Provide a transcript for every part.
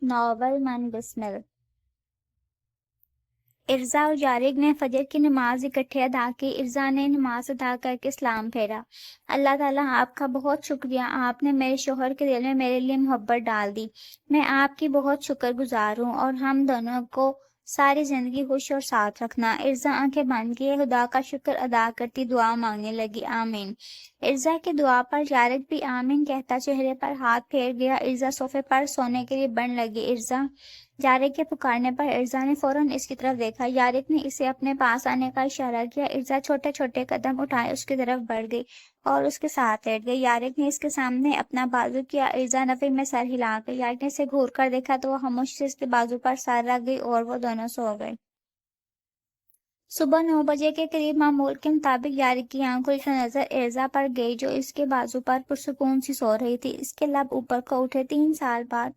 Novel من بسمل۔ ارزا اور یارق نے فجر کی نماز اکٹھے ادا کی۔ ارزا نے نماز ادا کر کے سلام پھیرا۔ اللہ تعالیٰ آپ کا بہت شکریہ، آپ نے میرے شوہر کے دل میں میرے لیے محبت ڈال دی۔ میں آپ کی بہت شکر گزار ہوں، اور ہم دونوں کو ساری زندگی خوش اور ساتھ رکھنا۔ ارزا آنکھیں بند کیے خدا کا شکر ادا کرتی دعا مانگنے لگی، آمین۔ ارزا کی دعا پر یارق بھی آمین کہتا چہرے پر ہاتھ پھیر گیا۔ ارزا صوفے پر سونے کے لیے بڑھنے لگی۔ یارق کے پکارنے پر ارزا نے فوراً اس کی طرف دیکھا۔ یارق نے اسے اپنے پاس آنے کا اشارہ کیا۔ ارزا چھوٹے چھوٹے قدم اٹھائے اس کی طرف بڑھ گئی اور اس کے ساتھ لیٹ گئی۔ یارق نے اس کے سامنے اپنا بازو کیا۔ ارزا نفی میں سر ہلا گئی۔ یارق نے اسے گھور کر دیکھا تو وہ خاموشی سے اس کے بازو پر سر رکھ گئی اور وہ دونوں سو گئے۔ صبح 9 بجے کے قریب معمول کے مطابق یارق کی آنکھ کھلی تو نظر ارزا پر گئی جو اس کے بازو پر پرسکون سی سو رہی تھی۔ اس کے لب اوپر کو اٹھے۔ 3 سال بعد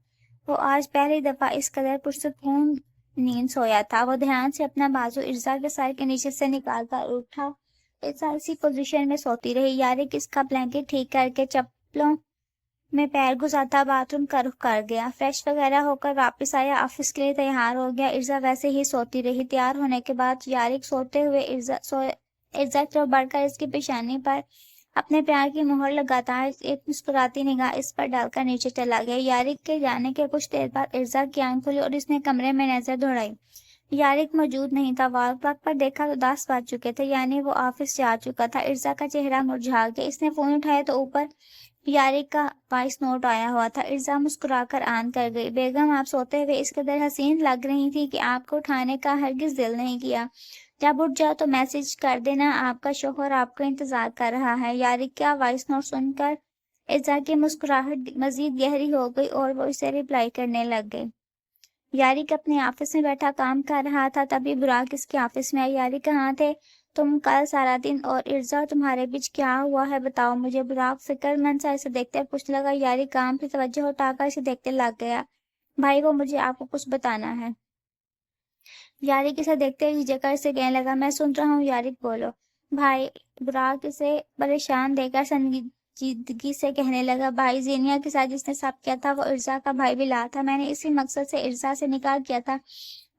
وہ آج پہلی دفعہ اس قدر پرسکون نیند سویا تھا۔ وہ دھیان سے اپنا بازو ارزا کے سر کے نیچے سے نکال کر اٹھا۔ ارزا اسی پوزیشن میں سوتی رہی۔ یارق اس کا بلینکٹ ٹھیک کر کے چپلوں میں پیر گھساتا باتھ روم کا رخ کر گیا۔ فریش وغیرہ ہو کر واپس آیا، آفس کے لیے تیار ہو گیا۔ ارزا ویسے ہی سوتی رہی۔ تیار ہونے کے بعد یارق سوتے ہوئے ارزا کی طرف بڑھ کر اس کی پیشانی پر اپنے پیار کی مہر لگاتا ہے، ایک مسکراتی نگاہ اس پر ڈال کر نیچے چلا گیا۔ یارق کے جانے کے کچھ دیر بعد ارزا کی آنکھ کھلی اور اس نے کمرے میں نظر دوڑائی۔ یارق موجود نہیں تھا۔ وقت پر دیکھا تو 10 بج چکے تھے، یعنی وہ آفس جا چکا تھا۔ ارزا کا چہرہ مرجھا گیا۔ اس نے فون اٹھایا تو اوپر یارق کا وائس نوٹ آیا ہوا تھا۔ ارزا مسکرا کر آن کر گئی۔ بیگم، آپ سوتے ہوئے اس قدر حسین لگ رہی تھی کہ آپ کو اٹھانے کا ہرگز دل نہیں کیا۔ جب اٹھ جاؤ تو میسج کر دینا، آپ کا شوہر آپ کا انتظار کر رہا ہے۔ یارق کا وائس نوٹ سن کر ارزا کی مسکراہٹ مزید گہری ہو گئی اور وہ اسے رپلائی کرنے لگ گئی۔ یارق اپنے آفس میں بیٹھا کام کر رہا تھا، تبھی براق اس کے آفس میں آئی۔ یارق کہاں تھے تم کل سارا دن؟ اور ارزا تمہارے بیچ کیا ہوا ہے بتاؤ مجھے۔ براق فکر مند سا اسے دیکھتے پوچھنے لگا۔ یارق کام کی توجہ ہٹا کر اسے دیکھتے لگ گیا۔ بھائی وہ مجھے آپ کو کچھ بتانا ہے۔ یارق اسے دیکھتے ہی جھجک کر اسے کہنے لگا، میں سن رہا ہوں یارق بولو۔ بھائی، براق اسے پریشان دیکھ کر سنجیدگی سے کہنے لگا، بھائی زینیا کے ساتھ جس نے سب کیا تھا وہ ارزا کا بھائی بلا تھا۔ میں نے اسی مقصد سے ارزا سے نکاح کیا تھا،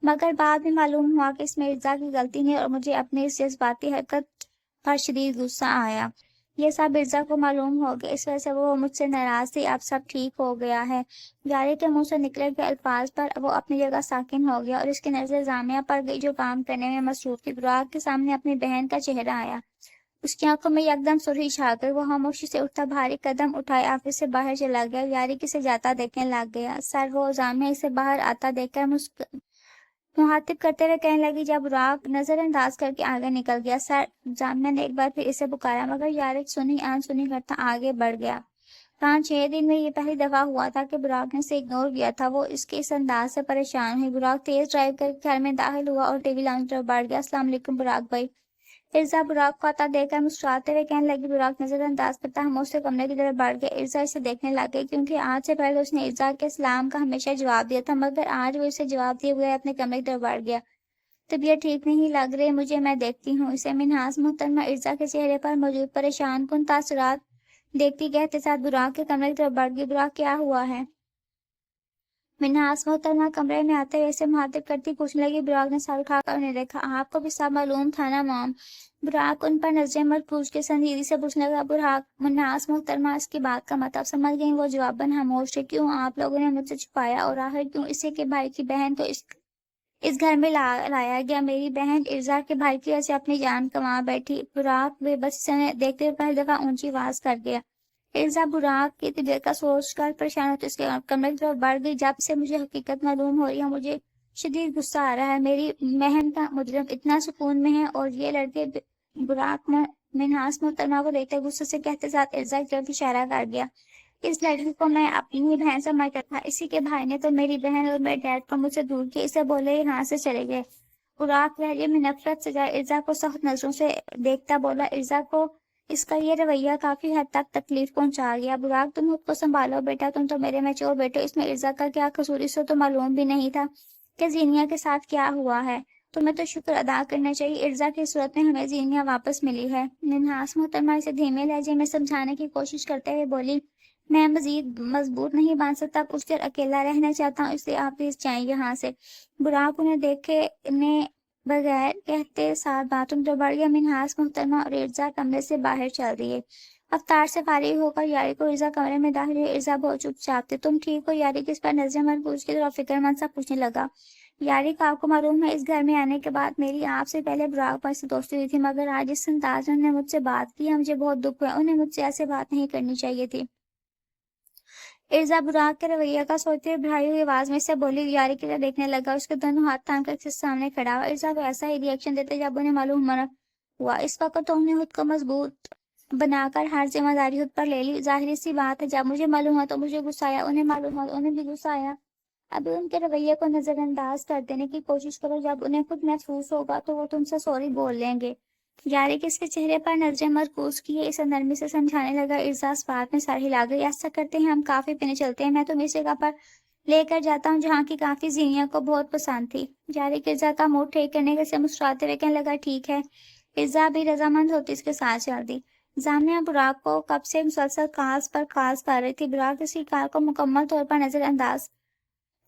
مگر بعد میں معلوم ہوا کہ اس میں ارزا کی غلطی نہیں اور مجھے اپنی اس جذباتی حرکت پر شدید غصہ آیا۔ یہ سب ارزا کو معلوم ہو گیا، اس وجہ سے وہ مجھ سے ناراض تھی۔ اب سب ٹھیک ہو گیا ہے۔ یارق کے منہ سے نکلے گئے الفاظ پر وہ اپنی جگہ ساکن ہو گیا اور اس کی نظر جامعہ پر گئی جو کام کرنے میں مصروف تھی۔ براق کے سامنے اپنی بہن کا چہرہ آیا۔ اس کی آنکھوں میں یکدم سرخی چھا گئی۔ وہ خاموشی سے اٹھتا بھاری قدم اٹھائے آفس سے باہر چلا گیا۔ یارق اسے جاتا دیکھنے لگ گیا۔ وہ جامعہ اسے باہر آتا دیکھ کر مخاطب کرتے ہوئے کہنے لگی، جب براق نظر انداز کر کے آگے نکل گیا۔ جامعہ نے ایک بار پھر اسے پکارا، مگر یارق سنی سنی کرتا آگے بڑھ گیا۔ 5-6 دن میں یہ پہلی دفعہ ہوا تھا کہ براق نے اسے اگنور کیا تھا۔ وہ اس کے اس انداز سے پریشان ہوئی۔ براق تیز ڈرائیو کر کے گھر میں داخل ہوا اور ٹی وی لاؤنج طرف بڑھ گیا۔ السلام علیکم براق بھائی۔ ارزا براق کو آتا دیکھ کر مسکراتے ہوئے کہنے لگی۔ براق نظر انداز کرتا خاموش سے کمرے کی طرف بڑھ گیا۔ ارزا اسے دیکھنے لگ گئی کیونکہ آج سے پہلے اس نے ارزا کے سلام کا ہمیشہ جواب دیا تھا، مگر آج وہ اسے جواب دیے بغیر اپنے کمرے کی طرف بڑھ گیا۔ طبیعت ٹھیک نہیں لگ رہی مجھے، میں دیکھتی ہوں اسے۔ منہاس محترمہ ارزا کے چہرے پر موجود پریشان کن تاثرات دیکھتی کہتے ساتھ براق کے کمرے کی طرف بڑھ گئی۔ براق کیا ہوا ہے؟ منہاس محترمہ کمرے میں آتے ہوئے اسے مخاطب کرتی پوچھنے لگی۔ براق نے سر اٹھا کر انہیں دیکھا۔ آپ کو بھی سب معلوم تھا نا مام؟ براق ان پر نظریں مرکوز کے سنجیدگی سے پوچھنے لگا۔ براق منہاس محترمہ اس کی بات کا مطلب سمجھ گئی۔ وہ جواباً خاموش تھی۔ کیوں آپ لوگوں نے مجھ سے چھپایا، اور آخر کیوں اسے کے بھائی کی بہن کو اس گھر میں لایا گیا؟ میری بہن ارزا کے بھائی کی وجہ سے اپنی جان کما بیٹھی۔ براق بے بس سے دیکھتے ہوئے پہلی دفعہ اونچی آواز کر گیا۔ ارزا براق کی طبیعت کا سوچ کر پریشان ہوتی اس کے کمرے کی طرف بڑھ گئی۔ جب سے مجھے حقیقت معلوم ہو رہی ہے مجھے شدید غصہ آ رہا ہے۔ میری بہن کا مجرم اتنا سکون میں ہے اور یہ لڑکے۔ براق منہاس محترمہ کو دیکھتے غصے سے کہتے ساتھ ارزا کی طرف اشارہ کر گیا۔ اس لڑکی کو میں اپنی ہی بہن سمجھتا تھا، اسی کے بھائی نے تو میری بہن اور میرے ڈیڈ کو مجھ سے دور کیا۔ اسے بولے یہاں سے چلے گئے۔ براق لہجے میں نفرت سے جائے ارزا کو سخت نظروں سے دیکھتا بولا، ارزا کو اس کا یہ رویہ کافی حد تک تکلیف پہنچا گیا۔ براق تم خود کو سنبھالو بیٹا، تم تو میرے میچور بیٹے ہو۔ اس میں ارزا کا کیا قصور؟ اس سے تو معلوم بھی نہیں تھا کہ زینیا کے ساتھ کیا ہوا ہے۔ تمہیں تو شکر ادا کرنا چاہیے، ارزا کی صورت میں ہمیں زینیا واپس ملی ہے۔ منہاس محترمہ اسے دھیمے لہجے میں سمجھانے کی کوشش کرتے ہوئے بولی، میں مزید مضبوط نہیں بن سکتا، کچھ دیر اکیلا رہنا چاہتا ہوں، اس لیے آپ پلیز جائیں یہاں سے۔ براق انہیں دیکھے انہیں بغیر کہتے ساتھ باتھ روم بڑھ گیا۔ منہاس محترمہ اور ارزا کمرے سے باہر چل رہی ہے۔ افطار سے فارغ ہو کر یاری کو ارزا کمرے میں داخل ہوئی۔ ارزا بہت چپ چاپ تھی۔ تم ٹھیک ہو؟ یاری کس پر نظر مرکوز کی طرف فکر مند سا پوچھنے لگا۔ یاری کا آپ کو معلوم ہے اس گھر میں آنے کے بعد میری آپ سے پہلے براق پر سے دوستی ہوئی تھی، مگر آج اس انداز میں انہوں نے مجھ سے بات کی ہے، مجھے بہت دکھ ہوا۔ انہیں مجھ سے ایسے بات نہیں کرنی چاہیے تھی۔ ارزا براق کے رویہ کا سوچتے ہوئے بڑھائی ہوئی آواز میں سے بولی۔ یاری کی طرف دیکھنے لگا، اس کے دونوں ہاتھ تھام کر اس کے سامنے کھڑا ہوا۔ ارزا کو ایسا ہی ری ایکشن دیتے جب انہیں معلوم ہوا۔ اس وقت تو انہیں خود کو مضبوط بنا کر ہر ذمہ داری خود پر لے لی۔ ظاہری سی بات ہے جب مجھے معلوم ہوا تو مجھے غصہ آیا، انہیں معلوم ہوا تو انہیں بھی غصہ آیا۔ ابھی ان کے رویے کو نظر انداز کر دینے کی کوشش کرو، جب انہیں خود محسوس ہوگا تو وہ تم سے سوری بول لیں گے۔ یاری کے اس کے چہرے پر نظریں مرکوز کیے اسے نرمی سے سمجھانے لگا۔ ارزا اس بات میں سر ہلا گئی۔ ایسا کرتے ہیں ہم کافی پینے چلتے ہیں، میں تمہیں اس جگہ پر لے کر جاتا ہوں جہاں کی کافی زینیا کو بہت پسند تھی۔ یاری کے ارزا کا موڈ ٹھیک کرنے کے سے مسکراتے ہوئے کہنے لگا ٹھیک ہے۔ ارزا بھی رضامند ہوتی اس کے ساتھ چل دی۔ زامنہ براق کو کب سے مسلسل کالز پر کالز کر رہی تھی۔ براق اس کی کال کو مکمل طور پر نظر انداز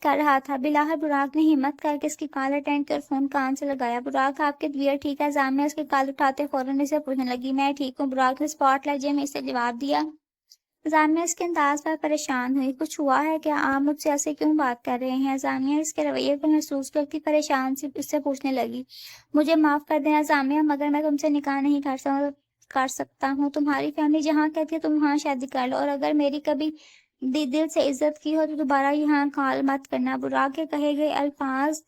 کر رہا تھا۔ بلاخر براق نے ہمت کر کے اس کی کال اٹینڈ کر فون کان سے لگایا۔ براق آپ کی طبیعت ٹھیک ہے؟ زامنہ اس کی کال اٹھاتے فوراً اسے پوچھنے لگی۔ میں ٹھیک ہوں، براق نے اسپاٹ لہجے میں اسے جواب دیا۔ زامنہ اس کے انداز پر پریشان ہوئی۔ کچھ ہوا ہے کیا؟ آپ مجھ سے ایسے کیوں بات کر رہے ہیں؟ زامنہ اس کے رویے کو محسوس کرتی پریشان سی اس سے پوچھنے لگی۔ مجھے معاف کر دینا زامنہ، مگر میں تم سے نکاح نہیں کر سکتا ہوں۔ تمہاری فیملی جہاں کہتی ہے تم وہاں شادی کر لو، اور اگر میری کبھی دل سے عزت کی ہو تو دوبارہ یہاں کال مت کرنا۔ براق کے کہے گئے الفاظ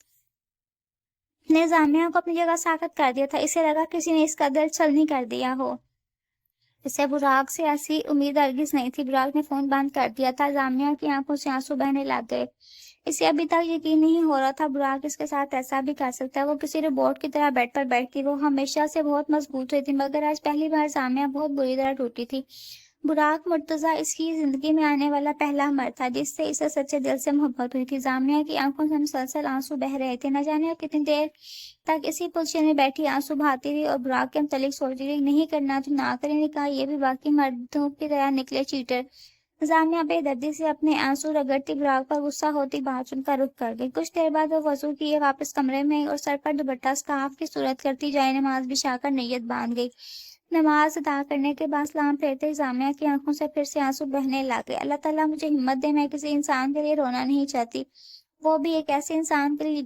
نے زامنہ کو اپنی جگہ ساکت کر دیا تھا۔ اسے لگا کسی نے اس کا دل چھلنی کر دیا ہو۔ اسے براق سے ایسی امید ہرگز نہیں تھی۔ براق نے فون بند کر دیا تھا۔ زامنہ کی آنکھوں سے آنسو بہنے لگ گئے۔ اسے ابھی تک یقین نہیں ہو رہا تھا براق اس کے ساتھ ایسا بھی کر سکتا ہے۔ وہ کسی روبوٹ کی طرح بیڈ پر بیٹھتی، وہ ہمیشہ سے بہت مضبوط ہوئی تھی، مگر آج پہلی بار زامنہ بہت بری طرح ٹوٹی تھی۔ براق مرتضیٰ اس کی زندگی میں آنے والا پہلا مرد تھا جس سے اسے سچے دل سے محبت ہوئی تھی۔ زامنہ کی آنکھوں سے مسلسل آنسو بہہ رہے تھے۔ نہ جانے کتنی دیر تک اسی پوزیشن میں بیٹھی آنسو بہاتی رہی اور براق کے متعلق سوچتی رہی۔ نہیں کرنا تو نہ کرے نکاح، یہ بھی باقی مردوں کی طرح نکلے چیٹر۔ زامنہ بے دردی سے اپنے آنسو رگڑتی براق پر غصہ ہوتی باتھ روم کا رخ کر گئی۔ کچھ دیر بعد وہ وضو کیے واپس کمرے میں آئی اور سر پر دوپٹہ سکارف کی صورت کرتی جائے نماز بچھا کر نیت باندھ گئی۔ نماز ادا کرنے کے بعد سلام پھیرتے ہی زامنہ کی آنکھوں سے پھر سے آنسو بہنے لگ گئے۔ اللہ تعالیٰ مجھے ہمت دے، میں کسی انسان کے لیے رونا نہیں چاہتی، وہ بھی ایک ایسے انسان کے لیے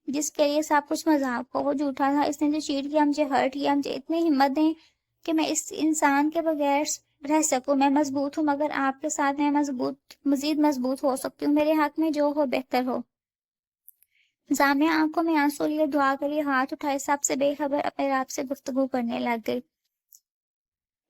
جس کے لیے سب کچھ مذاق ہو۔ وہ جھوٹا تھا، اس نے جو چیٹ کیا، مجھے ہرٹ کیا۔ مجھے اتنی ہمت دیں کہ میں اس انسان کے بغیر رہ سکوں۔ میں مضبوط ہوں، مگر آپ کے ساتھ میں مزید مضبوط ہو سکتی ہوں۔ میرے حق میں جو ہو بہتر ہو۔ زامنہ آنکھوں میں آنسو لیے دعا کے لیے ہاتھ اٹھائے سب سے بے خبر اپنے رب سے گفتگو کرنے لگ گئی۔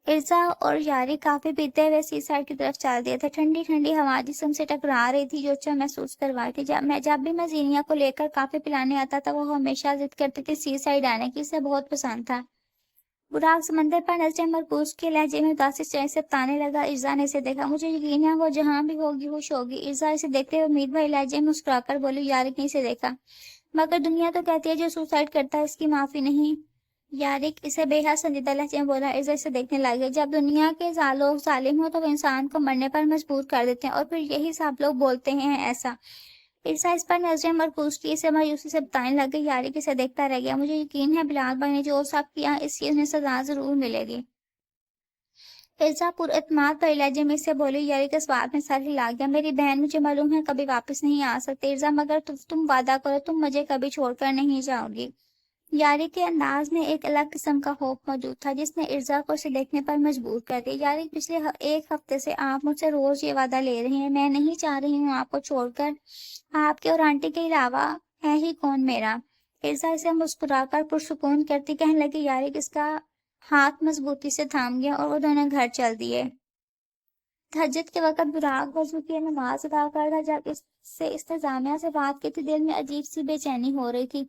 ارزا اور یاری کافی پیتے ہوئے سی سائڈ کی طرف چل دیے تھے۔ ٹھنڈی ٹھنڈی ہوا جسم سے ٹکرا رہی تھی جو اچھا محسوس کروا رہی تھی۔ جب بھی میں زینیا کو لے کر کافی پلانے آتا تھا وہ ہمیشہ ضد کرتی تھی سی سائڈ آنے کی، اسے بہت پسند تھا۔ براق سمندر پر نظریں مرکوز کے لہجے میں اداسی چہرے سے بتانے لگا۔ ارزا نے اسے دیکھا۔ مجھے یقین ہے وہ جہاں بھی ہوگی خوش ہوگی۔ ارزا اسے دیکھتے ہوئے امید بھرے لہجے میں مسکرا کر بولی۔ یاری نے اسے دیکھا۔ مگر دنیا تو کہتی ہے جو سوسائڈ کرتا ہے اس کی معافی نہیں۔ یارک اسے بے حد سنجیدہ لہجے میں بولا۔ ارزا اسے دیکھنے لگے۔ جب دنیا کے لوگ ظالم ہوں تو وہ انسان کو مرنے پر مجبور کر دیتے ہیں، اور پھر یہی سب لوگ بولتے ہیں ایسا۔ ارزا اس پر نظریں مرکوز کی اسے مایوسی سے بتانے لگے۔ یارک اسے دیکھتا رہ گیا۔ مجھے یقین ہے بلال بھائی نے جو سب کیا اس کی انہیں سزا ضرور ملے گی۔ ارزا پر اعتماد بھرے لہجے میں اسے بولی۔ یارک اس بات میں سر ہلا گیا۔ میری بہن مجھے معلوم ہے کبھی واپس نہیں آ سکتی ارزا، مگر تم وعدہ کرو تم مجھے کبھی چھوڑ کر نہیں جاؤ گی۔ یاری کے انداز میں ایک الگ قسم کا خوف موجود تھا جس نے ارزا کو اسے دیکھنے پر مجبور کر دیا۔ یاری پچھلے ایک ہفتے سے آپ مجھ سے روز یہ وعدہ لے رہے ہیں، میں نہیں چاہ رہی ہوں آپ کو چھوڑ کر۔ آپ کے اور آنٹی کے علاوہ ہے ہی کون میرا؟ ارزا اسے مسکرا کر پرسکون کرتی کہنے لگی۔ یاری اس کا ہاتھ مضبوطی سے تھام گیا اور وہ دونوں گھر چل دیے۔ تہجد کے وقت براق وضو کی نماز ادا کر تھا جب اس نے زامنہ سے بات کی تھی۔ دل میں عجیب سی بے چینی ہو رہی تھی۔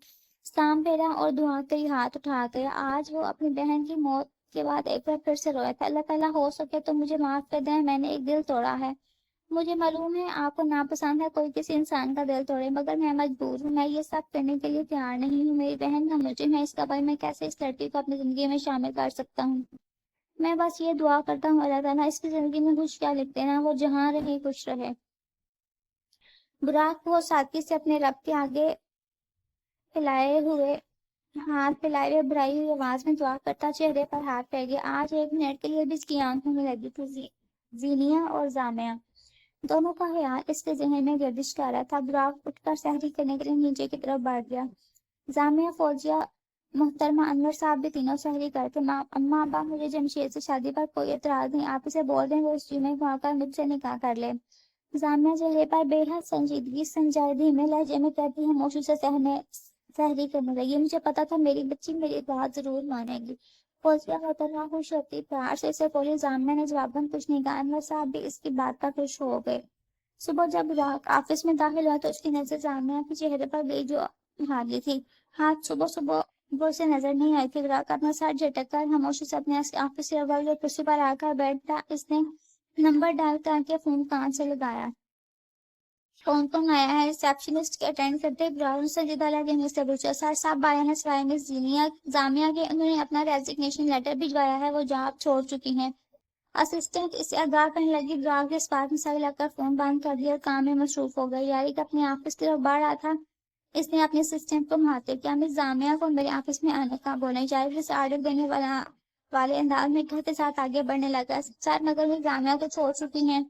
سلام پھیرا اور دعا کے ہاتھ اٹھا گیا۔ آج وہ اپنی بہن کی موت کے بعد ایک بار پھر سے رویا تھا۔ اللہ تعالیٰ ہو سکے تو مجھے معاف کر دیں، میں نے ایک دل توڑا ہے۔ مجھے معلوم ہے آپ کو ناپسند ہے کوئی کسی انسان کا دل توڑے، مگر میں مجبور ہوں، میں یہ سب کرنے کے لیے تیار نہیں ہوں۔ میری بہن کا مجرم ہے، اس کا بھائی میں کیسے اس لڑکی کو اپنی زندگی میں شامل کر سکتا ہوں؟ میں بس یہ دعا کرتا ہوں اللہ تعالیٰ اس کی زندگی میں خوش کیا لکھتے نا، وہ جہاں رہے خوش رہے۔ براق وہ ساتھی سے اپنے رب کے آگے پھیلائے ہوئے ہاتھ پھیلائے ہوئے برائی ہوئی آواز میں دعا کرتا چہرے پر ہاتھ پھیر گیا۔ آج ایک منٹ کے لیے بھی اس کی آنکھوں میں لگی تھی زینیہ اور جامعہ، دونوں کا خیال اس کے ذہن میں گردش کر رہا تھا۔ براق اٹھ کر سحری کرنے کے لیے نیچے کی طرف بڑھ گیا۔ جامعہ، فوزیہ، محترمہ، انور صاحب بھی تینوں سحری کرتے۔ اماں ابا، مجھے جمشید سے شادی پر کوئی اعتراض نہیں، آپ اسے بول دیں وہ اس جمعے کو آ کر مجھ سے نکاح کر لے۔ جامعہ چہرے پر بے حد سنجیدگی سنجائے دھیمے لہجے میں کہتی ہے، موشی سے سحری کرنے لگی۔ مجھے پتا تھا میری بچی میری بات ضرور مانے گی۔ فوزیہ محترمہ خوش ہوتی پیار سے اسے بولی۔ جامعہ نے جواباً کچھ نہیں کہا۔ انور صاحب بھی اس کی بات پر خوش ہو گئے۔ صبح جب براق آفس میں داخل ہوا تو اس کی نظر جامعہ کے چہرے پر گئی جو حالی تھی۔ ہاتھ صبح صبح وہ اسے نظر نہیں آئی تھی۔ براق اپنا سر جھٹک کر خاموشی سے اپنے آفس سے اول کرسی پر آ کر بیٹھا۔ اس نے نمبر ڈال کر کے فون کان سے لگایا۔ کون کون آیا ہے؟ ریسیپشنسٹ کے اٹینڈ کرتے براؤن سنجیدہ لہجے میں سے پوچھا۔ سر صاحب آئے ہیں سوائے مس جامعہ کے، انہوں نے اپنا ریزگنیشن لیٹر بھجوایا ہے، وہ جاب چھوڑ چکی ہیں۔ اسسٹنٹ اسے آگاہ کرنے لگی۔ براؤن کے اس بات میں ساری لگ کر فون بند کر دیا اور کام میں مصروف ہو گئی۔ یارک اپنے آفس کی طرف بڑھ رہا تھا۔ اس نے اپنے اسسٹنٹ کو مہاتے کیا، مس جامعہ کو میرے آفس میں آنے کا بولیں۔ یارک اسے آرڈر دینے والے انداز میں کہتے ساتھ آگے بڑھنے لگا۔ سر مگر مس جامعہ کو چھوڑ چکی ہیں۔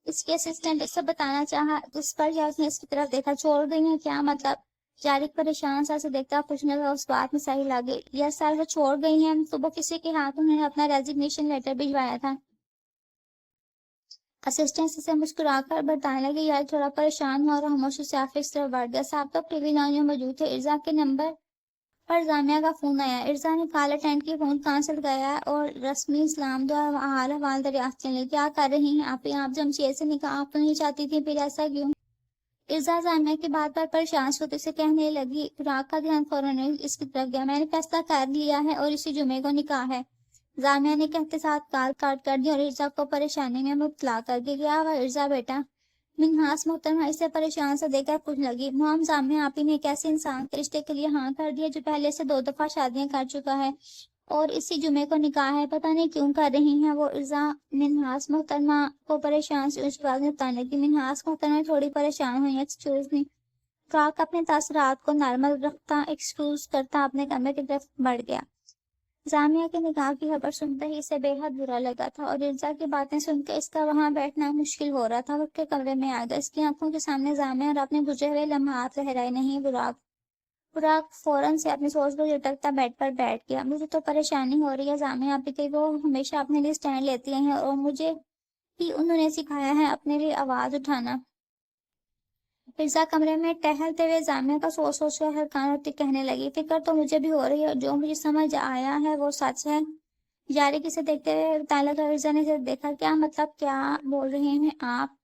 اس کے اسسٹنٹ اسے بتانا چاہا اس پر یا اس نے اس کی طرف دیکھا۔ چھوڑ گئی ہیں کیا مطلب؟ جارک پریشان سا سے دیکھتا پوچھنے لگا۔ اس بات میں صحیح لگے یس سر، وہ چھوڑ گئی ہیں۔ صبح کسی کے ہاتھ انہوں نے اپنا ریزگنیشن لیٹر بھجوایا تھا۔ اسسٹنٹ سے مسکرا کر بتانے لگے۔ یار تھوڑا پریشان ہوا اور خاموشی سے آفس طرف بڑھ گیا۔ صاحب تو ٹی وی لانچ میں موجود تھے۔ ارزا کے نمبر پر جامعہ کا فون آیا۔ ارزا نے کال اٹینڈ کی، فون کان سے لگایا اور رسمی اسلام دعا حال احوال دریافت کرنے لگی۔ کیا کر رہی ہیں آپ جمشید سے نکاح آپ تو نہیں چاہتی تھی، پھر ایسا کیوں؟ ارزا جامعہ کی بات پر پریشان ہوتے سے کہنے لگی۔ براق کا دھیان فوراً اس کی طرف گیا۔ میں نے فیصلہ کر لیا ہے اور اسی جمعے کو نکاح ہے۔ جامعہ نے کہتے ساتھ کال کاٹ کر دی اور ارزا کو پریشانی میں مبتلا کر کے گیا۔ وہ ارزا بیٹا، منہاس محترمہ اسے پریشان سے دیکھ کر پوچھنے لگی۔ مام جامعہ آپ ہی نے ایک ایسے انسان کے رشتے کے لیے ہاں کر دیا جو پہلے سے 2 دفعہ شادیاں کر چکا ہے اور اسی جمعے کو نکاح ہے، پتہ نہیں کیوں کر رہی ہیں وہ؟ ارزا منہاس محترمہ کو پریشان سے اس بات میں بتانے لگی۔ منہاس محترمہ تھوڑی پریشان ہوئی۔ Excuse me. براق اپنے تاثرات کو نارمل رکھتا ایکسکیوز کرتا اپنے کمرے کی طرف بڑھ گیا۔ جامعہ کے نکاح کی خبر سنتے ہی اسے بے حد برا لگا تھا اور ارزا کی باتیں سن کے اس کا وہاں بیٹھنا مشکل ہو رہا تھا۔ وقت کے کمرے میں آ گیا۔ اس کی آنکھوں کے سامنے جامعہ اور اپنے گزرے ہوئے لمحات لہرائے نہیں براق فوراً سے اپنی سوچ کو جھٹکتا بیڈ پر بیٹھ گیا۔ مجھے تو پریشانی ہو رہی ہے جامعہ آپ کی، وہ ہمیشہ اپنے لیے سٹینڈ لیتی ہیں اور مجھے ہی انہوں نے سکھایا ہے اپنے لیے آواز اٹھانا۔ ارزا کمرے میں ٹہلتے ہوئے جامعہ کا سوچ کر حیران ہوتی کہنے لگی۔ فکر تو مجھے بھی ہو رہی ہے اور جو مجھے سمجھ آیا ہے وہ سچ ہے۔ یارک اسے دیکھتے ہوئے تعلق ارزا نے اسے دیکھا۔ کیا مطلب، کیا بول رہے ہیں آپ؟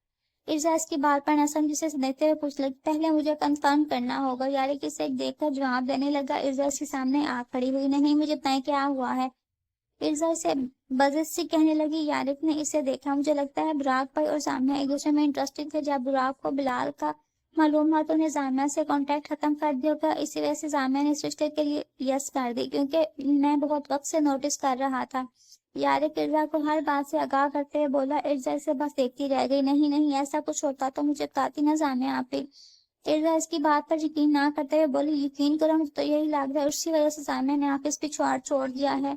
ارزا اس کی بات پر نسمجھی سے دیکھتے ہوئے پوچھ لگی۔ پہلے مجھے کنفرم کرنا ہوگا۔ یارک اسے دیکھ کر جواب دینے لگا۔ ارزا اس کے سامنے آ کھڑی ہوئی۔ نہیں مجھے بتائیں کیا ہوا ہے؟ ارزا اسے بزش سی کہنے لگی۔ یارک نے اسے دیکھا۔ مجھے لگتا ہے براق بھائی اور جامعہ ایک دوسرے میں انٹرسٹڈ تھے۔ جب براق کو بلال کا معلوم ہوا تو انہیں جامعہ سے کانٹیکٹ ختم کر دیا ہوگا، اسی وجہ سے جامعہ نے اس رشتے کے لیے یس کر دی، کیونکہ میں بہت وقت سے نوٹس کر رہا تھا۔ یارک ارزا کو ہر بات سے آگاہ کرتے ہوئے بولا۔ ارزا اسے بس دیکھتی رہ گئی۔ نہیں ایسا کچھ ہوتا تو مجھے بتاتی نہ جامعہ آپ ہی۔ ارزا اس کی بات پر یقین نہ کرتے ہوئے بولی۔ یقین کرو مجھے تو یہی لگ رہا ہے اسی وجہ سے جامعہ نے آفس پچھواڑ چھوڑ دیا ہے۔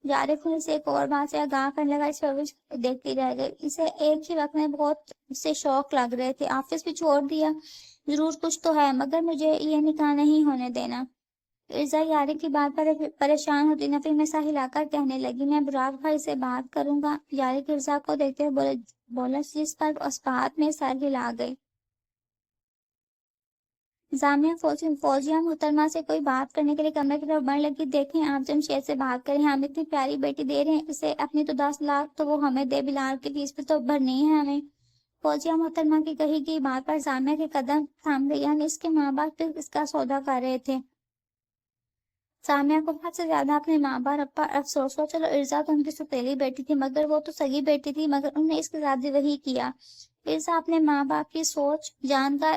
یارک نے اسے ایک اور بات سے آگاہ کرنے لگا۔ اس پر دیکھتی رہ گئی۔ اسے ایک ہی وقت میں بہت سے شوق لگ رہے تھے۔ آفس بھی چھوڑ دیا، ضرور کچھ تو ہے، مگر مجھے یہ نکاح نہیں ہونے دینا۔ ارزا یارک کی بات پر پریشان ہوتی نفی میں سا ہلا کر کہنے لگی۔ میں براق بھائی سے بات کروں گا۔ یارک ارزا کو دیکھتے ہوئے بولا، جس پر اس بات میں سر ہلا گئی۔ جامعہ فوزیہ محترمہ سے کوئی بات کرنے کے لیے کمرے کی طرف بڑھنے لگی۔ دیکھیں آپ جمشید سے بات کریں، ہم اتنی پیاری بیٹی دے رہے ہیں اسے، اپنی تو 10 لاکھ تو وہ ہمیں دے، بلال کی فیس بھی تو بھرنی ہے ہمیں۔ فوزیہ محترمہ کی کہی گئی بات پر جامعہ کے قدم تھام گئے، یعنی اس کے ماں باپ پھر اس کا سودا کر رہے تھے۔ جامعہ کو حد سے زیادہ اپنے ماں باپ پر افسوس ہوا۔ چلو ارزا تو ان کی سوتیلی بیٹی تھی، مگر وہ تو سگی بیٹی تھی، مگر انہوں نے اس کے ساتھ بھی وہی کیا۔ ارزا اپنے ماں باپ کی سوچ جان کر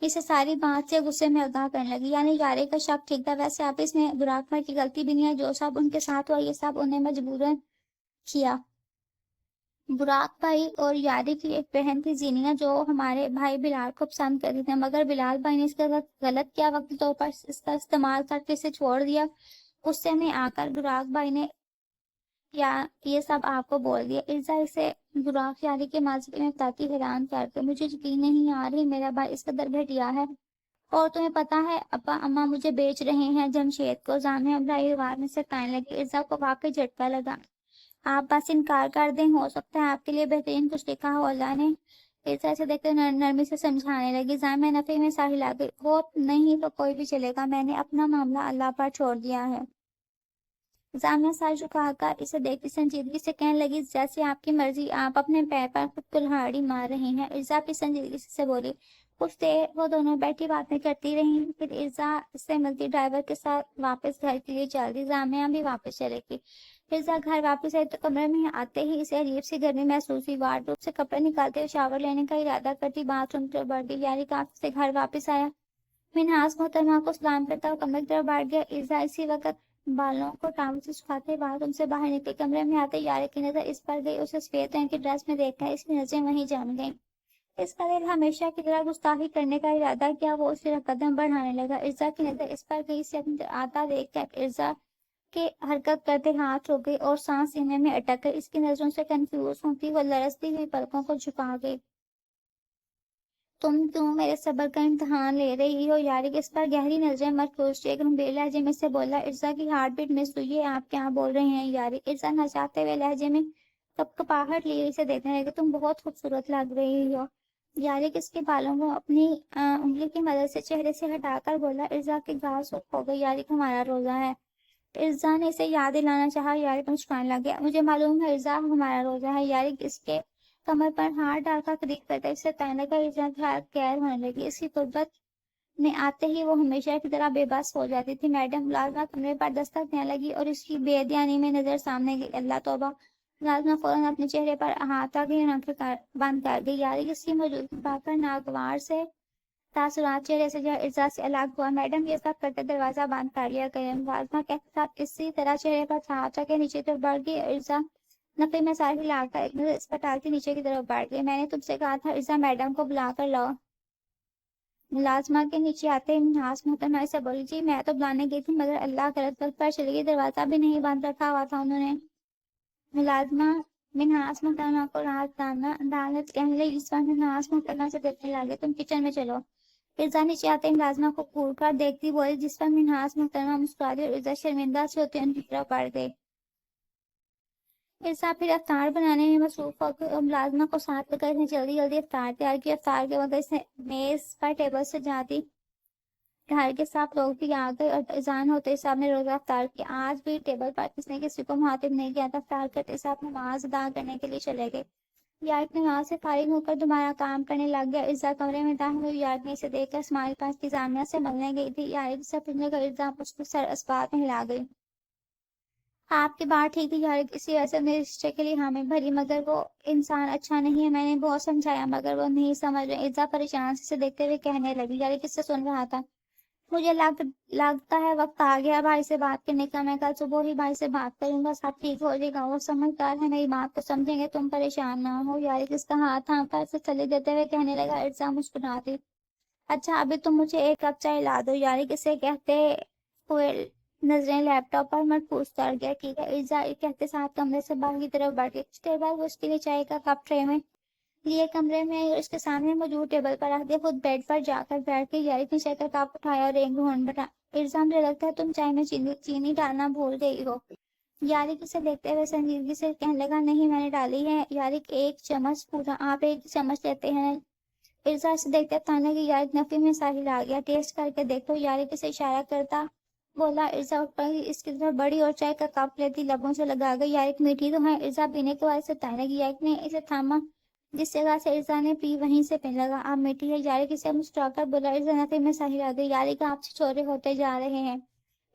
اسے ساری بات سے غصے میں آگاہ کرنے لگی۔ یعنی یاری کا شک ٹھیک تھا، ویسے آپ اس میں براق بھائی کی غلطی بھی نہیں ہے، جو سب ان کے ساتھ ہوا یہ سب انہیں مجبوراً کیا۔ براق بھائی اور یاری کی ایک بہن تھی زینیا، جو ہمارے بھائی بلال کو پسند کرتی تھی، مگر بلال بھائی نے اس کا غلط کیا، وقتی طور پر اس کا استعمال کر کے اسے چھوڑ دیا۔ غصے میں آ کر براق بھائی نے یہ سب آپ کو بول دیا۔ ارزا اسے براق یاری کے ماضی میں بتاتی حیران کر کے، مجھے یقین نہیں آ رہی میرا بھائی اس قدر گھٹیا ہے، اور تمہیں پتا ہے ابا اماں مجھے بیچ رہے ہیں جمشید کو۔ زامنہ ابرائی وار میں سے کہنے لگی۔ ارزا کو واقعی جھٹکا لگا۔ آپ بس انکار کر دیں، ہو سکتا ہے آپ کے لیے بہترین کچھ لکھا ہو اللہ نے۔ ارزا سے دیکھ کر نرمی سے سمجھانے لگی۔ زامنہ نفی میں ساحل آ گئی۔ ہو نہیں تو کوئی بھی چلے گا، میں نے اپنا معاملہ اللہ پر چھوڑ دیا ہے۔ زامنہ سر جھکا کر اسے دیکھتی سنجیدگی سے کہنے لگی، جیسے آپ کی مرضی، آپ اپنے پیر پر خود کلہاڑی مار رہی ہیں۔ ارزا بھی سنجیدگی سے بولی۔ کچھ دیر وہ دونوں بیٹھی باتیں کرتی رہیں، پھر ارزا سے ملتی ڈرائیور کے ساتھ واپس گھر کے لیے چل دی۔ زامنہ بھی واپس چلے گی۔ ارزا گھر واپس آئی تو کمرے میں آتے ہی اسے عجیب سی گرمی محسوس ہوئی۔ وارڈروب سے کپڑے نکالتے ہوئے شاور لینے کا ارادہ کرتی باتھ روم کی طرف بڑھ گئی۔ یاری کافی سے گھر واپس آیا، منہاس محترمہ کو سلام کرتا ہوا کمرے کی طرف بڑھ گیا۔ ارزا اسی وقت بالوں کو ٹاول سے سکھاتے باتھ روم سے باہر نکلی۔ کمرے میں آتے یاری کی نظر اس پر گئی، اسے سفید رنگ کی ڈریس میں دیکھ کر اس کی نظریں وہیں جم گئیں۔ اس کا دل ہمیشہ کی طرح گستاخی کرنے کا ارادہ کیا، وہ اس طرف قدم بڑھانے لگا۔ ارزا کی نظر اس پر گئی، اسے اپنی طرف آتا دیکھ کر ارزا کے حرکت کرتے ہاتھ رک گئی اور سانس سینے میں اٹک گئی۔ اس کی نظروں سے کنفیوز ہوتی وہ لرزتی ہوئی پلکوں کو جھکا گئی۔ تم کیوں میرے صبر کا امتحان لے رہی ہو؟ یاری اس پر گہری نظریں مرکوز ایک گمبھیر لہجے میں سے بولا۔ ارزا کی ہارٹ بیٹ مس ہوئی۔ آپ کیا بول رہے ہیں یاری؟ ارزا نہ چاہتے ہوئے لہجے میں کپکپاہٹ لیے اسے دیکھنے لگے۔ تم بہت خوبصورت لگ رہی ہو۔ یاری اس کے بالوں کو اپنی انگلی کی مدد سے چہرے سے ہٹا کر بولا۔ ارزا کی گال سرخ ہو گئی۔ یاری ہمارا روزہ ہے۔ ارزا نے اسے یاد دلانا چاہا، یاری مسکرانے لگا۔ مجھے معلوم ہے ارزا، ہمارا روزہ ہے۔ یاری اس کے کمر پر ہاتھ ڈال کر قریب کرتے اسے کہنے لگا۔ ارزا کی حالت غیر ہونے لگی۔ اس کی قربت میں آتے ہی وہ ہمیشہ کی طرح بے بس ہو جاتی تھی۔ میڈم ملازمہ کمرے پر دستک دینے لگی اور اس کی بے دھیانی میں نظر سامنے گئی۔ اللہ توبہ! ملازمہ فوراً اپنے چہرے پر ہاتھ آگے آنکھیں بند کر گئی۔ یاری اس کی موجودگی پا کر ناگوار سے تاثرات چہرے سے ارزا سے الگ ہوا۔ میڈم یہ سب کرتے دروازہ بند کر لیا کریں۔ ملازمہ کہتے ساتھ اسی طرح چہرے پر ہاتھ رکھے نیچے کی طرف بڑھ گئی۔ ارزا نفی میں سر ہلا کر ایک نظر اس پر ڈالتی نیچے کی طرف بڑھ گئی۔ میں نے تم سے کہا تھا ارزا میڈم کو بلا کر لاؤ۔ ملازمہ کے نیچے آتے ہی منہاس محترمہ سے بولی۔ جی میں تو بلانے گئی تھی، مگر اللہ غلط وقت پر چلی گئی، دروازہ بھی نہیں بند رکھا ہوا تھا انہوں نے۔ ملازمہ منہاس محترمہ کو راحت عدالت کہنے لگی۔ اس وقت منہاس محترمہ سے دیکھنے لگے۔ تم کچن میں چلو۔ ارزا نیچے آتے ہی ملازمہ کو گھور کر دیکھتی بولی، جس پر منہاس محترمہ مسکرا دی اور ارزا شرمندہ سے ہوتے ان کی طرف بڑھ گئی۔ ارزا پھر افطار بنانے میں مصروف ہو گئی اور ملازمہ کو ساتھ لے کر اس نے جلدی جلدی افطار تیار کیا۔ افطار کے وقت اس نے میز پر ٹیبل سے جاتی گھر کے ساتھ لوگ بھی آ گئے اور اذان ہوتے ہی سب نے روزہ افطار کیا۔ آج بھی ٹیبل پر کس نے کسی کو مخاطب نہیں کیا تھا۔ افطار کرتے ساتھ نماز ادا کرنے کے لیے چلے گئے۔ یارک نماز سے فارغ ہو کر دوبارہ کام کرنے لگ گیا۔ ارزا کمرے میں داخل ہوئی۔ یارک نے اسے دیکھ کر اسماعیل پاس کی زامنہ سے ملنے گئی تھی۔ یارک سے پوچھنے کا ارزا سر اسبات میں ہلا گئی۔ آپ کی بات ٹھیک تھی یارک، اسی وجہ سے میرے رشتے کے لیے حامی بھری، مگر وہ انسان اچھا نہیں ہے۔ میں نے بہت سمجھایا مگر وہ نہیں سمجھ رہے۔ ارزا پریشان سے اسے دیکھتے ہوئے کہنے لگی۔ یارک اس سے سن رہا تھا۔ مجھے لگتا ہے وقت آ گیا بھائی سے بات کرنے کا، میں کل صبح ہی بھائی سے بات کروں گا، سب ٹھیک ہو جائے گا، وہ سمجھدار ہے، میری بات کو سمجھیں گے، تم پریشان نہ ہو۔ یارک اس کا ہاتھ تھام کر اسے تسلی دیتے ہوئے کہنے لگا۔ ارزا مسکراتی۔ اچھا ابھی تم مجھے ایک کپ چائے لا دو۔ یارک اسے کہتے ہوئے نظریں لیپ ٹاپ پر مرکوز کر گیا۔ ٹھیک ہے۔ ارزا کہتے ساتھ کمرے سے باہر کی طرف بڑھ گئی۔ کچھ دیر بعد وہ اس کے لیے چائے کا کپ ٹرے میں لیے کمرے میں آئی اور اس کے سامنے موجود ٹیبل پر رکھ دیا۔ خود بیڈ پر جا کر بیٹھ گئی۔ یارک نے چائے کا کپ اٹھایا اور ایک گھونٹ بنا۔ ارزا مجھے لگتا ہے تم چائے میں چینی ڈالنا بھول گئی ہو۔ یارک اسے دیکھتے ہوئے سنجیدگی سے کہنے لگا، نہیں میں نے ڈالی ہے۔ یارک ایک چمچ پورا، آپ ایک چمچ لیتے ہیں۔ ارزا اسے دیکھتے تانے کی یارک نفی میں ساحل آ گیا۔ ٹیسٹ کر کے دیکھو۔ یارک اسے اشارہ کرتا بولا۔ ارزا اٹھ پڑی، اس کی طرف بڑی اور چائے کا کپ لیتی لبوں سے لگا گئی۔ یارک میٹھی تو ہے؟ ارزا پینے کے بعد اسے تانے لگی۔ یارک نے اسے تھاما، جس جگہ سے ارزا نے پی وہیں سے پینے لگا۔ آپ میٹھی ہے؟ یارک اسے مسکرا کر بولا۔ ارزا نفی میں ساحل آ گئی۔ یارک آپ سے چورے ہوتے جا رہے ہیں۔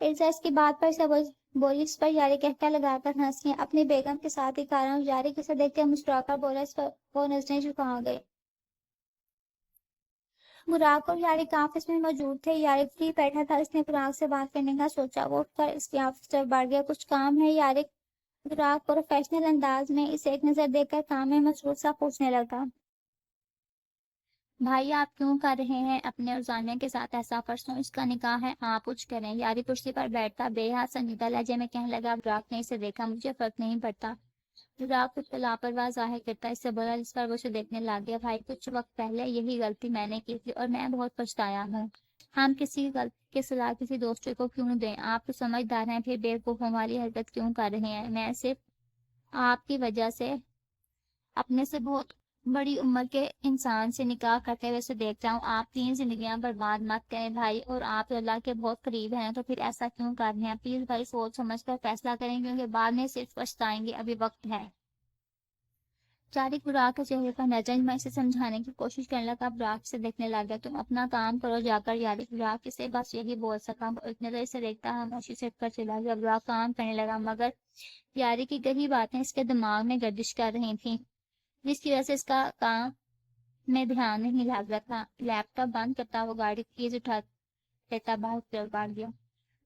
ارزا اس کی بات پر سے بولی۔ اس پر یارک کہکا لگا کر ہنسی۔ اپنی بیگم کے ساتھ ہی کر رہا ہوں۔ یارک اسے دیکھ کر مسکرا کر بولا۔ اس پر وہ نظریں جھکا گئی۔ براق اور یارق آفس میں موجود تھے۔ یارق فری بیٹھا تھا، اس نے براق سے بات کرنے کا سوچا۔ وہ اٹھ کر اس کی آفس طرف بڑھ گیا۔ کچھ کام ہے یارق؟ براق پروفیشنل انداز میں اسے ایک نظر دے کر کام میں مصروف سا پوچھنے لگا۔ بھائی آپ کیوں کر رہے ہیں اپنے اور ثانیہ کے ساتھ ایسا؟ پرسوں اس کا نکاح ہے، آپ کچھ کریں۔ یاری کرسی پر بیٹھتا بے حد سنجیدہ لہجے میں کہنے لگا۔ براق نے اسے دیکھا۔ مجھے فرق نہیں پڑتا۔ براق کچھ لاپرواہ ظاہر کرتا اس سے بولا، جس پر وہ اسے دیکھنے لگ گیا۔ بھائی کچھ وقت پہلے یہی غلطی میں نے کی تھی اور میں بہت پچھتایا ہوں۔ ہم کسی غلطی کے صلاح کسی دوسرے کو کیوں دیں؟ آپ تو سمجھدار ہیں، پھر بیوقوفوں والی حرکت کیوں کر رہے ہیں؟ میں صرف آپ کی وجہ سے اپنے سے بہت بڑی عمر کے انسان سے نکاح کرتے ہوئے اسے دیکھ رہا ہوں۔ آپ 3 زندگیاں برباد مت کریں بھائی، اور آپ اللہ کے بہت قریب ہیں تو پھر ایسا کیوں کر رہے ہیں؟ پلیز بھائی سوچ سمجھ کر فیصلہ کریں، کیونکہ بعد میں صرف پچھتائیں گے، ابھی وقت ہے۔ چارق براق کے چہرے پر نظر میں اسے سمجھانے کی کوشش کرنے لگا۔ براق سے دیکھنے لگا۔ تم اپنا کام کرو جا کر۔ یارق براق اسے بس یہی بول سکا۔ وہ ایک نظر سے دیکھتا خاموشی سے اٹھ کر چلا گیا۔ براق کام کرنے لگا، مگر یارق کی کئی باتیں اس کے دماغ میں گردش کر رہی تھیں، جس کی وجہ سے اس کا کام میں دھیان نہیں لگ رہا تھا۔ لیپ ٹاپ بند کرتا وہ گاڑی کی کیز اٹھا لیتا باہر کی طرف بڑھ گیا۔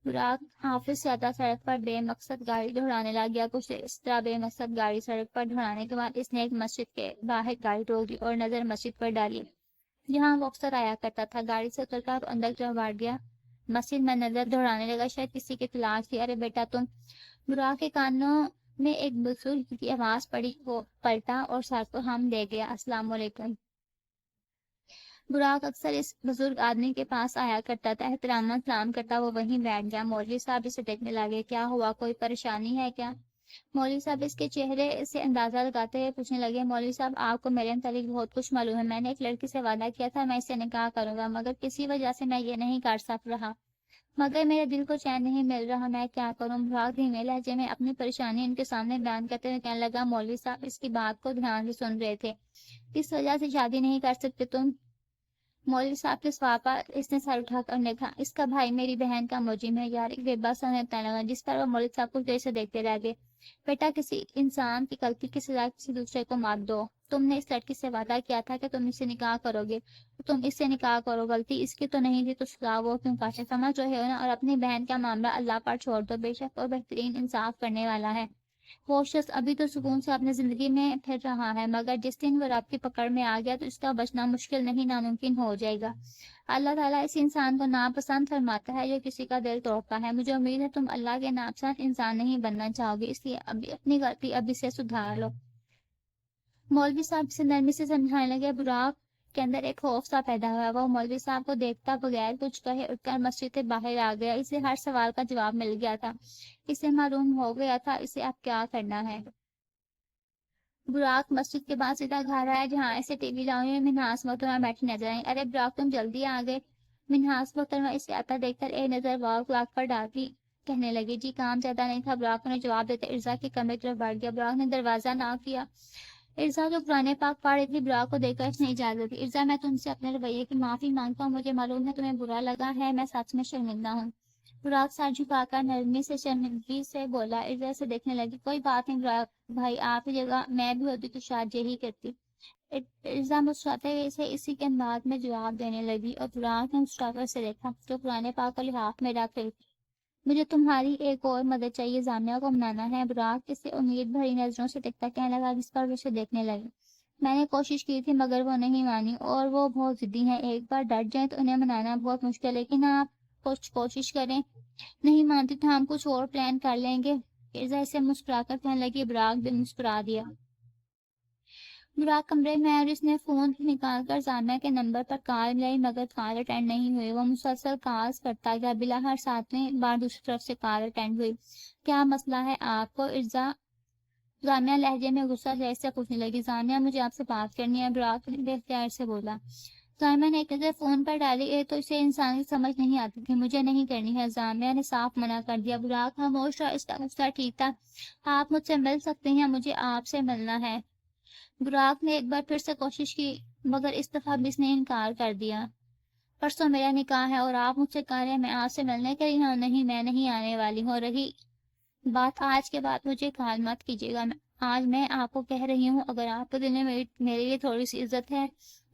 براق آفس سے آتا سڑک پر بے مقصد گاڑی دوڑانے لگ گیا۔ کچھ اس طرح بے مقصد گاڑی سڑک پر دوڑانے کے بعد اس نے ایک مسجد کے باہر گاڑی روک دی اور نظر مسجد پر ڈالی، جہاں وہ اکثر آیا کرتا تھا۔ گاڑی سے اتر کر اندر کی طرف بڑھ گیا۔ مسجد میں نظر دوڑانے لگا، شاید کسی کی تلاش تھی۔ ارے بیٹا تم! براق کے کانوں میں ایک بزرگ کی آواز پڑی۔ وہ پلٹا اور سر کو ہم دے گیا۔ السلام علیکم۔ براق اکثر اس بزرگ آدمی کے پاس آیا کرتا تھا، احترام سلام کرتا وہ وہیں بیٹھ گیا۔ مولوی صاحب اسے دیکھنے لگے۔ کیا ہوا، کوئی پریشانی ہے کیا؟ مولوی صاحب اس کے چہرے سے اندازہ لگاتے ہوئے پوچھنے لگے۔ مولوی صاحب آپ کو میرے متعلق بہت کچھ معلوم ہے۔ میں نے ایک لڑکی سے وعدہ کیا تھا میں اس سے نکاح کروں گا، مگر کسی وجہ سے میں یہ نہیں کر سک رہا، مگر میرے دل کو چین نہیں مل رہا، میں کیا کروں؟ براق دھیمے لہجے میں اپنی پریشانی ان کے سامنے بیان کرتے ہوئے کہنے لگا۔ مولوی صاحب اس کی بات کو دھیان سے سن رہے تھے۔ کس وجہ سے شادی نہیں کر سکتے تم؟ مولوی صاحب کے سوال پر اس نے سر اٹھا کر دیکھا۔ اس کا بھائی میری بہن کا مجرم ہے۔ یارق بے بس سمجھنے لگا، جس پر وہ مولوی صاحب کو دیر سے دیکھتے رہ گئے۔ بیٹا کسی انسان کی غلطی کی سزا کسی دوسرے کو مت دو۔ تم نے اس لڑکی سے وعدہ کیا تھا کہ تم اس سے نکاح کرو گے، تو تم اس سے نکاح کرو۔ غلطی اس کی تو نہیں تھی، تو سزا وہ کیوں کاٹے؟ سمجھ رہے ہو نا؟ اور اپنی بہن کا معاملہ اللہ پر چھوڑ دو، بے شک اور بہترین انصاف کرنے والا ہے۔ وہ شخص ابھی تو سکون سے اپنی زندگی میں پھر رہا ہے، مگر جس دن وہ رب کی پکڑ میں آ گیا تو اس کا بچنا مشکل نہیں ناممکن ہو جائے گا۔ اللہ تعالیٰ اس انسان کو ناپسند فرماتا ہے جو کسی کا دل توڑتا ہے۔ مجھے امید ہے تم اللہ کے ناپسند انسان نہیں بننا چاہو گے، اس لیے ابھی اپنی غلطی ابھی سے سدھار لو۔ مولوی صاحب سے نرمی سے سمجھانے لگے۔ براق کے اندر ایک خوف سا پیدا ہوا۔ وہ مولوی صاحب کو دیکھتا بغیر کچھ کہے اٹھ کر مسجد سے باہر آ گیا۔ اسے ہر سوال کا جواب مل گیا تھا، اسے معلوم ہو گیا تھا اسے اب کیا کرنا ہے۔ براق مسجد کے بعد سیدھا گھر آیا، جہاں ایسے ٹی وی لاؤں میں منحاس محترمہ بیٹھی نظر آئی۔ ارے براق تم جلدی آ گئے۔ منحاس محترمہ اسے آتا دیکھ کر ایک نظر وال کلاک پر ڈالتی کہنے لگی، جی کام زیادہ نہیں تھا۔ براق نے جواب دیتے ارزا کے کمرے کی طرف بڑھ گیا۔ براق نے دروازہ نہ کیا۔ ارزا جو قرآن پاک پڑھ رہی تھی براق کو دیکھ کر اس نے اجازت دی۔ ارزا میں تم سے اپنے رویے کی معافی مانگتا ہوں، مجھے معلوم ہے تمہیں برا لگا ہے، میں سچ میں شرمندہ ہوں۔ براق سر جھکا کر نرمی سے شرمندگی سے بولا۔ ارزا سے دیکھنے لگی۔ کوئی بات نہیں براق بھائی، آپ کی جگہ میں بھی ہوتی تو شاید یہی کرتی۔ ارزا مسکراتے ہوئے اسے اسی کے انداز میں جواب دینے لگی اور براق نے مسکرا کر اسے دیکھا جو قرآن پاک کو لحاف میں رکھ رہی تھی۔ مجھے تمہاری ایک اور مدد چاہیے، جامعہ کو منانا ہے۔ براق اسے امید بھری نظروں سے دیکھتا کہنے لگا، جس پر وہ اسے دیکھنے لگی۔ میں نے کوشش کی تھی مگر وہ نہیں مانی، اور وہ بہت ضدی ہیں، ایک بار ڈٹ جائیں تو انہیں منانا بہت مشکل ہے، لیکن آپ کچھ کوشش کریں۔ نہیں مانتی تو ہم کچھ اور پلان کر لیں گے۔ ارزا اسے مسکرا کر کہنے لگی۔ براق بھی مسکرا دیا۔ براق کمرے میں اور اس نے فون نکال کر جامعہ کے نمبر پر کال ملائی، مگر کال اٹینڈ نہیں ہوئی۔ وہ مسلسل کالز کرتا گیا، بلاخر 7ویں بار دوسری طرف سے کال اٹینڈ ہوئی۔ کیا مسئلہ ہے آپ کو؟ ارزا جامعہ لہجے میں غصہ سے پوچھنے لگی۔ جامعہ مجھے آپ سے بات کرنی ہے، براق نے بے اختیار سے بولا۔ جامعہ نے ایک نظر فون پر ڈالی تو اسے انسان کی سمجھ نہیں آتی تھی۔ مجھے نہیں کرنی ہے، جامعہ نے صاف منع کر دیا۔ براق خاموش رہا، اس کا غصہ ٹھیک تھا۔ آپ مجھ سے مل سکتے ہیں، مجھے آپ سے ملنا ہے۔ براق نے ایک بار پھر سے کوشش کی، مگر اس دفعہ بھی اس نے انکار کر دیا۔ پرسوں میرا نکاح ہے اور آپ مجھ سے کہہ رہے ہیں میں آپ سے ملنے کے لیے؟ ہاں نہیں، میں نہیں آنے والی ہوں۔ رہی بات آج کے بعد مجھے کال مت کیجیے گا، آج میں آپ کو کہہ رہی ہوں، اگر آپ کے دل میں میرے لیے تھوڑی سی عزت ہے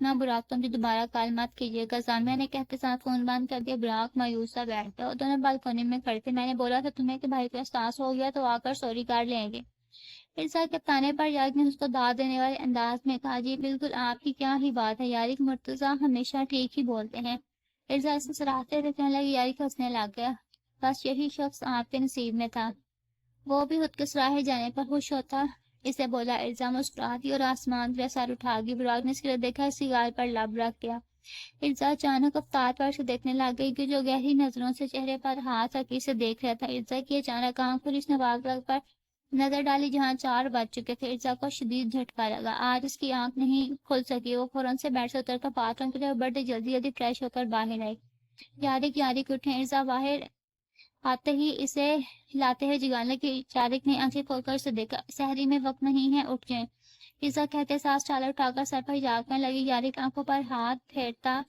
نہ براق، تو مجھے دوبارہ کال مت کیجیے گا۔ زانیہ نے کہتے ساتھ فون بند کر دیا۔ براق مایوس سا بیٹھ گیا اور دونوں بالکونی میں کھڑے تھے۔ میں نے بولا تھا تمہیں کہ بھائی کو احساس ہو گیا تو آ کر سوری کارڈ لیں گے۔ ارزا کے تانے پر یارک نے اس کو داد دینے والے انداز میں کہا، جی بالکل، آپ کی کیا ہی بات ہے یارک، مرتضیٰ ہمیشہ ٹھیک ہی بولتے ہیں۔ ارزا اسے سراہتے ہوئے کہنے لگی۔ یارک ہنسنے لگ گیا۔ بس یہی شخص آپ کے نصیب میں تھا۔ وہ بھی خود کے سراہے جانے پر خوش ہوتا۔ اسے بولا۔ ارزا مسکراتی اور آسمان کے سر اٹھا گئی۔ براق نے اس کے دیکھا، اسی گال پر لب رکھ گیا۔ ارزا اچانک افطار پر سے دیکھنے لگ گئی کہ جو گہری نظروں سے چہرے پر ہاتھ رکھی سے دیکھ رہا تھا۔ ارزا کی اچانک آنکھ کھلی، اس نے واگ پر نظر ڈالی جہاں 4 بج چکے تھے۔ ارزا کو شدید جھٹکا لگا۔ آج اس کی آنکھ نہیں کھل سکی۔ وہ فوراً سے بیڈ سے اتر کر باتھ روم کے لیے بڑے جلدی فریش ہو کر باہر آئی۔ یارک اٹھیں۔ ارزا باہر آتے ہی اسے لاتے ہوئے جگانے کی۔ یارک نے آنکھیں کھول کر اسے دیکھا۔ سحری میں وقت نہیں ہے، اٹھ جائیں۔ ارزا کہتے سانس چالا اٹھا کر سر پر حجاب کرنے لگی۔ یارک آنکھوں پر ہاتھ پھیرتا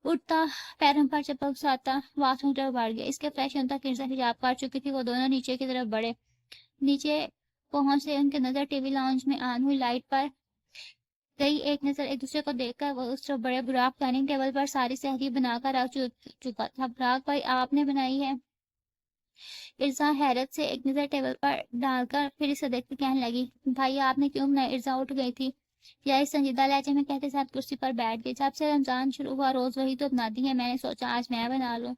اٹھتا، پیروں پر چپل گھساتا باتھ روم کی طرف بڑھ گیا۔ اس کے فریش ہونے تک ارزا حجاب کاٹ چکی تھی۔ وہ دونوں نیچے کی طرف بڑھے۔ نیچے پہنچتے ان کی نظر ٹی وی لاؤنج میں آن ہوئی لائٹ پر گئی۔ ایک نظر ایک دوسرے کو دیکھ کر وہ اس طرف بڑے۔ براق ڈائننگ ٹیبل پر ساری سحری بنا کر رکھ چکا تھا۔ براق بھائی، آپ نے بنائی ہے؟ ارزا حیرت سے ایک نظر ٹیبل پر ڈال کر پھر اسے دیکھتے کہنے لگی، بھائی آپ نے کیوں بنائی؟ ارزا اٹھ گئی تھی۔ یا اس سنجیدہ لہجے میں کہتے ساتھ کرسی پر بیٹھ گئی۔ جب سے رمضان شروع ہوا روز وہی تو بناتی ہے، میں نے سوچا آج میں بنا لوں۔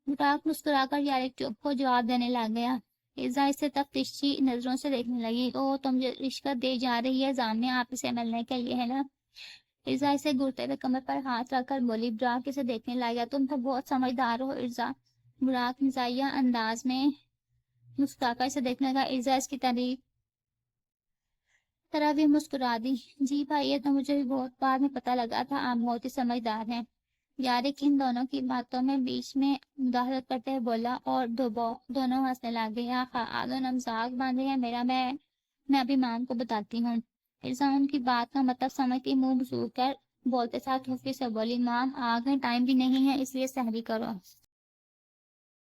براق مسکرا کر یارک چپ کو جواب دینے لگ گیا۔ ارزا اسے تفتیشی نظروں سے دیکھنے لگی۔ او تم رشوت دے جا رہی ہے زامنہ، آپ اسے ملنے کے لیے ہے نا؟ ارزا اسے گھرتے ہوئے کمر پر ہاتھ رکھ کر بولی۔ براق اسے دیکھنے لگا۔ تم تو بہت سمجھدار ہو ارزا۔ براق مزاحیہ انداز میں مسکرا کر اسے دیکھنے لگا۔ ارزا اس کی طرح بھی مسکرا دی۔ جی بھائی، یہ تو مجھے بھی بہت بعد میں پتہ لگا تھا، آپ بہت ہی سمجھدار ہیں۔ یارک ان دونوں کی باتوں میں بیچ میں مداخلت کرتے ہوئے بولا اور دونوں ہنسنے لگے۔ آخا آدھو مذاق باندھے ہیں میرا، میں ابھی مام کو بتاتی ہوں۔ ارزا ان کی بات کا مطلب سمجھتی منہ بسور کر بولتے ساتھ خفی سے بولی، مام آ گئے، ٹائم بھی نہیں ہے اس لیے سحری کرو۔